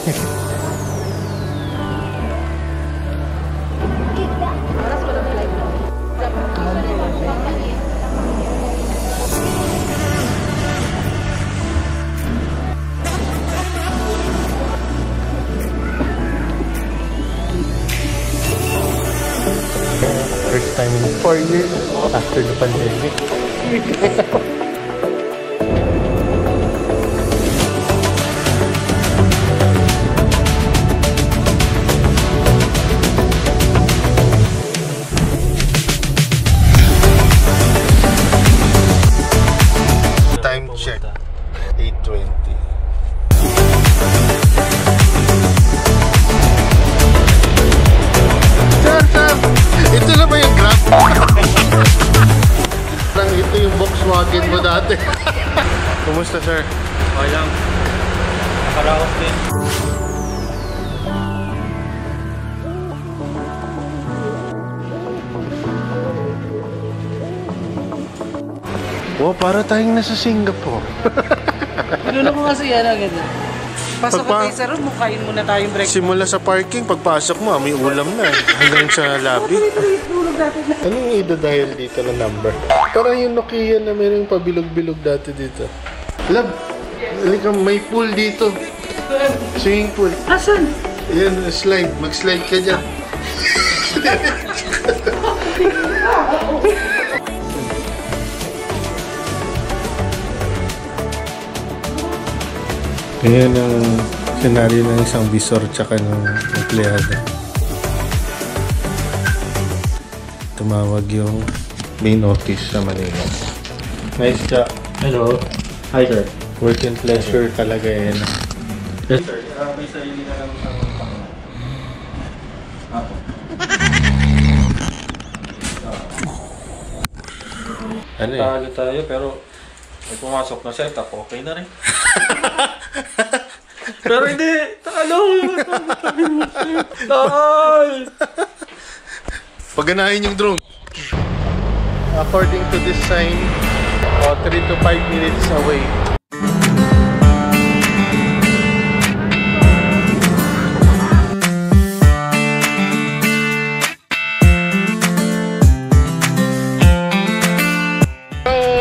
First time in 4 years after the pandemic. Time check 8:20. Ito na ba yung Grab? Ito yung Volkswagen mo dati. Kumusta, sir? Okay lang. Nakaraos din. Wow, para tayong nasa Singapore. Pinuno ko kasi yan agad. Pasok tayo sa room, mukain muna tayong breakfast. Simula sa parking, pagpasok mo, may ulam na. Hanggang sa lobby. Anong ida dahil dito na number? Parang yung Nokia na mayroong pabilog-bilog dati dito. Love, halika, may pool dito. Swimming pool. Asan? Ayan, slide. Mag-slide ka dyan. Ayan ang senaryo ng isang visor tsaka ng empleyado. Tumawag yung main office sa Manila. Nice job. Hello. Hi, sir. Work and pleasure talaga yan. Yes, sir. May sarili na lang ang Ano eh? Talo tayo pero may pumasok na setup, okay na rin. Pero hindi! Talo! Tal! Pagganahin yung drone. According to this sign, 3 to 5 minutes away.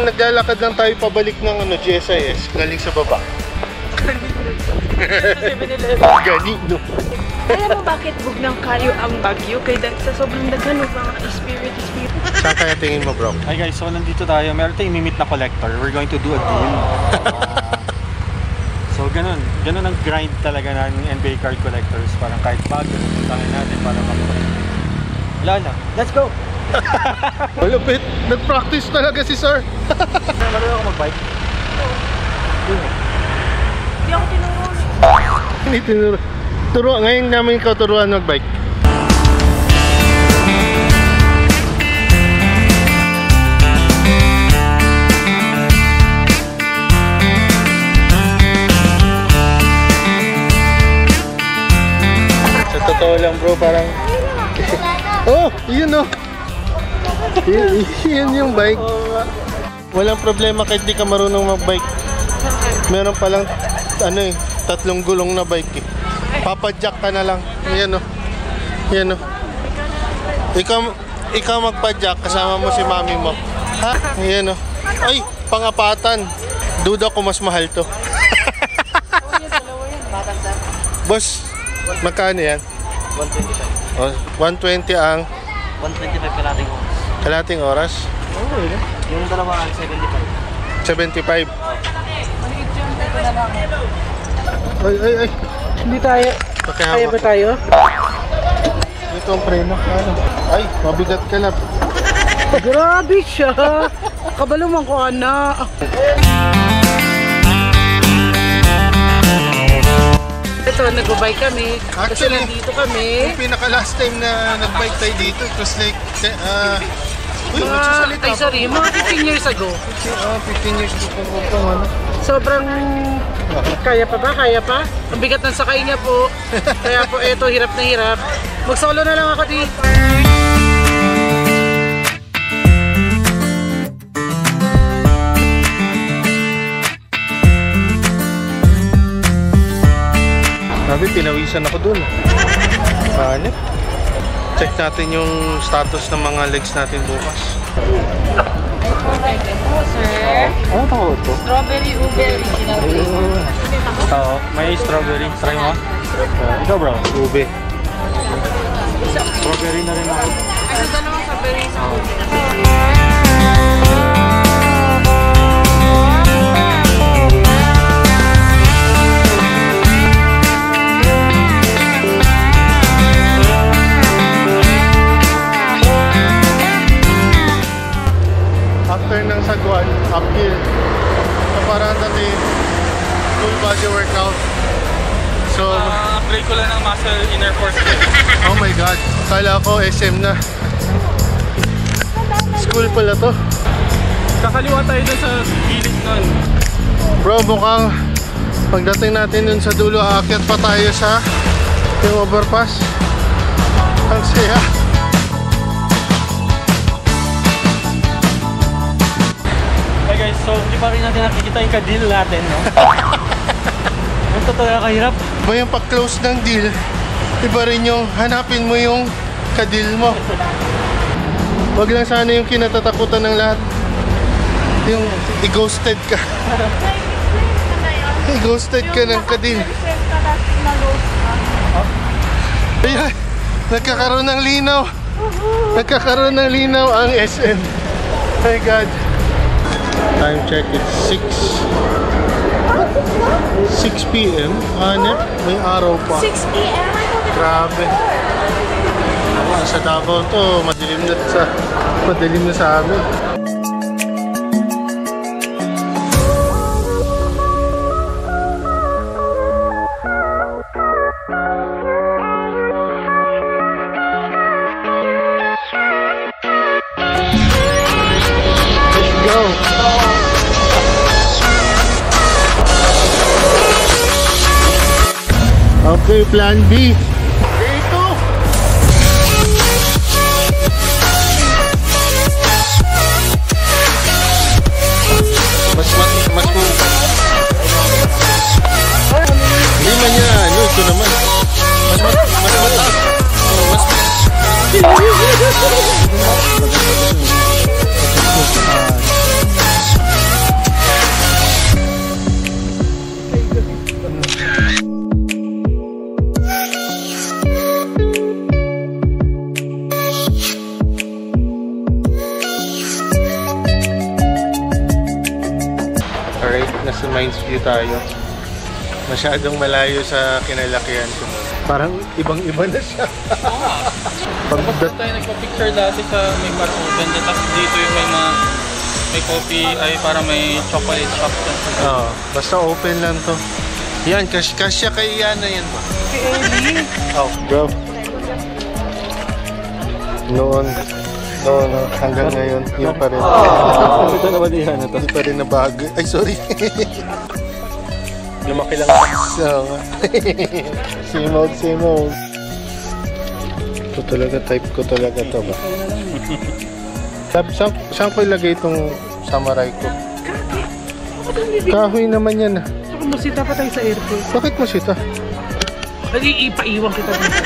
Naglalakad lang tayo pabalik ng GSIS, galing sa baba. Ganino. Kaya mo bakit bugnang kayo ang Baguio? Kaya sa sobrang daghan ng mga spirit. Saan kaya tingin mo, bro? Hi guys, so nandito tayo. Meron tayong imimit na collector. We're going to do a deal. So ganun ang grind talaga ng NBA card collectors. Parang kahit bago, tangin natin para makapalit. Wala na. Let's go! Malupit! Nag-practice talaga si sir! Marunong ako mag-bike? Hindi ako tinuruan. Hindi tinuruan. Ngayon namin ikaw turuan mag-bike. Sa totoo lang bro, parang... Oh! Yun oh! Yan yung bike. Walang problema kahit di ka marunong mag-bike. Meron palang 3 gulong na bike eh. Papadyak ka na lang. Yan oh. Yan oh. Ikaw magpadyak kasama mo si mami mo. Ha? Yan oh. Ay, pangapatan. Duda ko mas mahal to. Boss, magkano yan? 125. Oh, 120 ang 125 kalating oras. kalating oras? Oo, yung dalawa 75. 75. Ay. Hindi tayo. Kaya ba tayo? Ito ang preno. Ay, mabigat ka na. Grabe siya. Kabaluman ko, anak. Ito, nag-bike kami. Kasi nandito kami. Yung pinaka last time na nag-bike tayo dito, it was like mga 15 years ago. 15 years ago. Sobrang kaya pa ba? Kaya pa? Ang bigat ng sakay niya po. Kaya po eto, hirap na hirap. Mag-solo na lang ako dito. Grabe, pinawisan ako dun. Hanip. Check natin yung status ng mga legs natin bukas. Sir, Ano tawag ito? strawberry ube original taste. Oo, may strawberry. Try mo. Ikaw bro. Ube. Strawberry na rin ako. Ano dalawang strawberry sa ube? After ng sagwan, uphill. So parang dati full body workout. So, Apply ko lang ng muscle inner force. oh my god, kala ko SM na. School pala to. Kakaliwa tayo dun sa gilid nun. Bro, mukhang pagdating natin dun sa dulo, aakyat pa tayo sa yung overpass. Ang saya. Hey guys, so hindi pa rin natin nakikita yung kadil natin, no? Ito talaga kahirap. Iba yung pag-close ng deal, iba rin yung hanapin mo yung kadil mo. Wag lang sana yung kinatatakutan ng lahat. Yung i-ghosted ka. I-ghosted ka ng kadil. Ayan, nagkakaroon ng linaw. Nagkakaroon ng linaw ang SM. My God. Time check, it's 6 p.m. Hanep, may araw pa. 6 p.m. Grabe. Sa Davao to, madilim na sa amin. Let's go. Okay, plan B. Dito. Mas hindi man niya, ano, ito naman. Mas mataas. Alright, nasa Mines View tayo. Masyadong malayo sa kinalakihan ko. Parang ibang-iba na siya. Tapos tayo nagpa-picture dati sa may Marcoban. Tapos dito yung may coffee, ay parang may chocolate shop. Oo, basta open lang to. Yan, kasya kay Yana yan. Oh, bro. Noon, hanggang ngayon, yun pa rin. Ito naman yan. Ito. Hindi pa rin nabago. Ay, sorry. Lumaki lang. So, same old. Ito talaga, type ko talaga to ba? Saan ko ilagay itong samurai ko? Kahoy naman yan ah. Saka musita pa tayo sa airport. Bakit mo sita? Ipaiwan kita dito.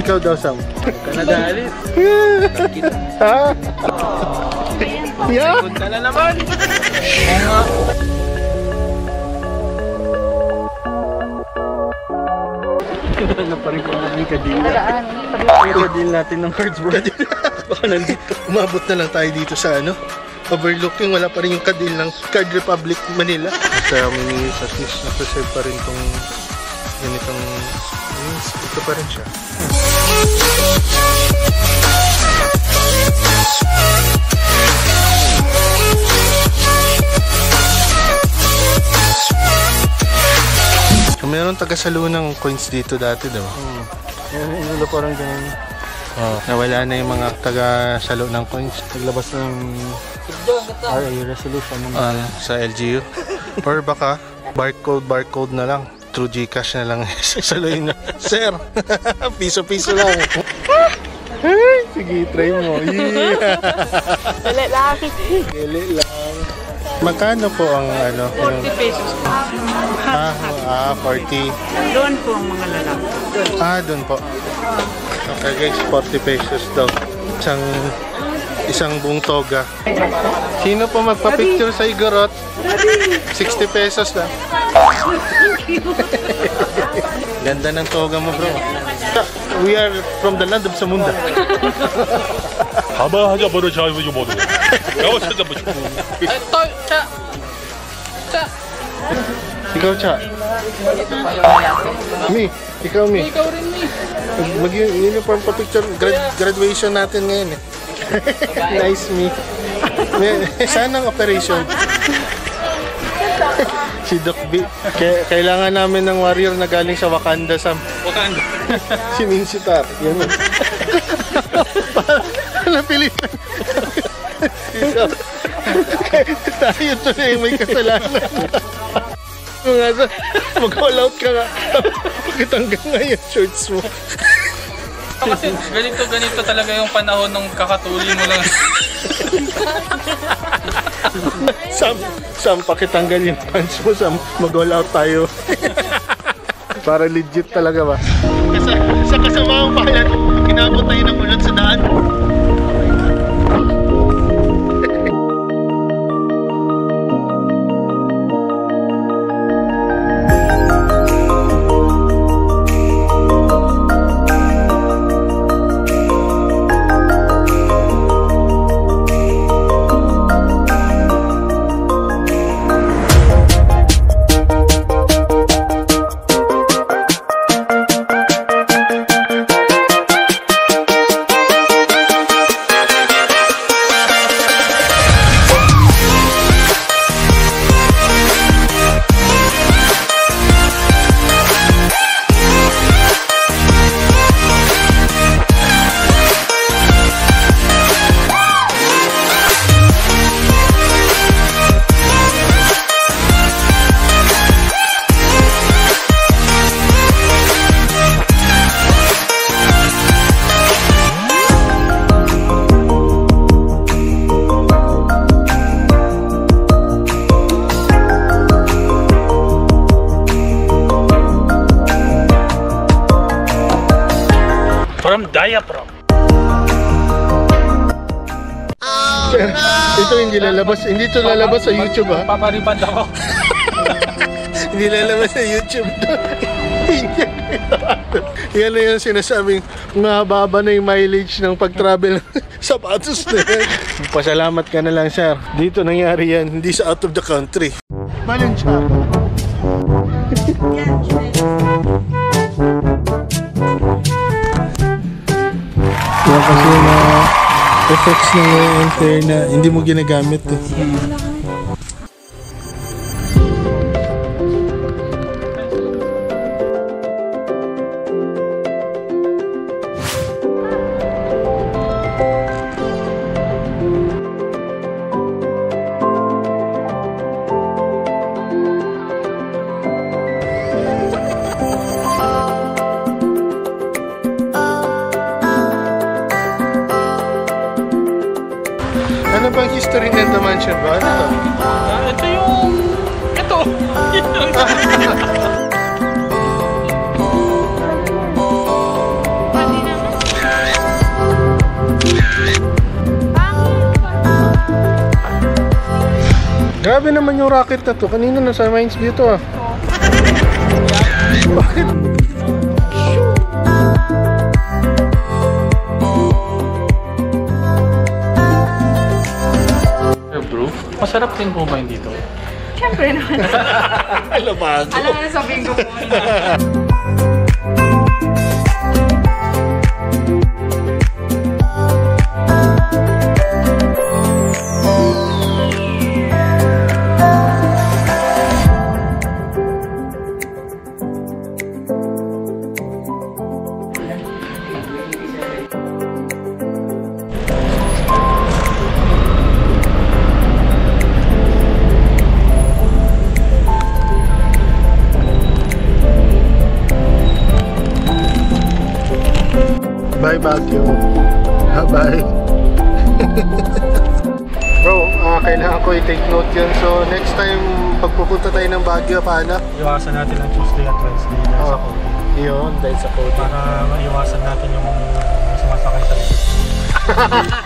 Ikaw daw, Sam. Kanagalit. Ha? Yeah? Punta na naman. Ano pa rin kung yung kadil. Yung kadil natin ng cards, bro. Baka nandito. Umabot na lang tayo dito sa ano? Overlooking, wala pa rin yung kadil ng Card Republic Manila. Sa mini sa fish, na-preserve pa rin itong ganitong ito pa rin siya. So, meron taga-salo ng coins dito dati daw. Yung parang ganun. Oh, nawala na yung mga taga-salo ng coins. Naglabas ng RA resolution Sa LGU. Or baka barcode na lang. Through Gcash na lang sasaluhin na. Sir, piso-piso lang. Sige, try mo. Yeah. Dali lang. Dali lang. Magkano po ang ano? 40 pesos. Ha? 40. Doon po ang mga lalaki. Doon po. Okay guys, 40 pesos daw. Isang buong toga. Sino po magpa-picture sa Igorot? 60 pesos lang. Ganda ng toga mo, bro. We are from the land of Samunda. 가만하자 버려 자고 좀 모두. 야워 찾아 보자. Ikaw, Cha. Mi, ikaw, Mi. Ikaw rin ni. Mag-uniform pa picture. Graduation natin ngayon eh. Nice, Mi. Saan ang operation? Si Doc B. Kailangan namin ng warrior na galing sa Wakanda, Sam. Wakanda. Si Minsitar. Yan o. Napilitan. Tayo to na yung may kasalanan. Mag-all out ka nga. Bakit hanggang ngayon shorts mo? Kasi ganito talaga yung panahon nung kakatuli mo lang. Sam, pakitanggal yung pants mo, Sam. Mag-all out tayo. Para legit talaga ba? Sa kasamaang bayan, kinabot tayo ng ulan sa daan. From diaphragm. Ito hindi lalabas. Hindi ito lalabas sa YouTube, ha? Papariband ako. Hindi lalabas sa YouTube. Yan na yung sinasabing mababa na yung mileage ng pag-travel sapatos na yan. Pasalamat ka na lang, sir. Dito nangyari yan, hindi sa out of the country. Balenciaga. Yan kasi na effects ng enter na hindi mo ginagamit eh. Ano bang history ng The Mansion ba? Ano to? Ito yung... Ito! Grabe naman yung rocket na to. Kanina nasa Mines View to, ah. Bakit? Bro, masarap din po ba yung dito? Siyempre naman. Alam Alam mo na sabihin ko po. Bye, Baguio. Bye. Bro, kailangan ko i-take note yun. So next time, pagpupunta tayo ng Baguio, paano? Iwasan natin ang Tuesday at Wednesday dahil sa COVID. Yun, dahil sa COVID. Para maiwasan natin yung sumasakay sa likod.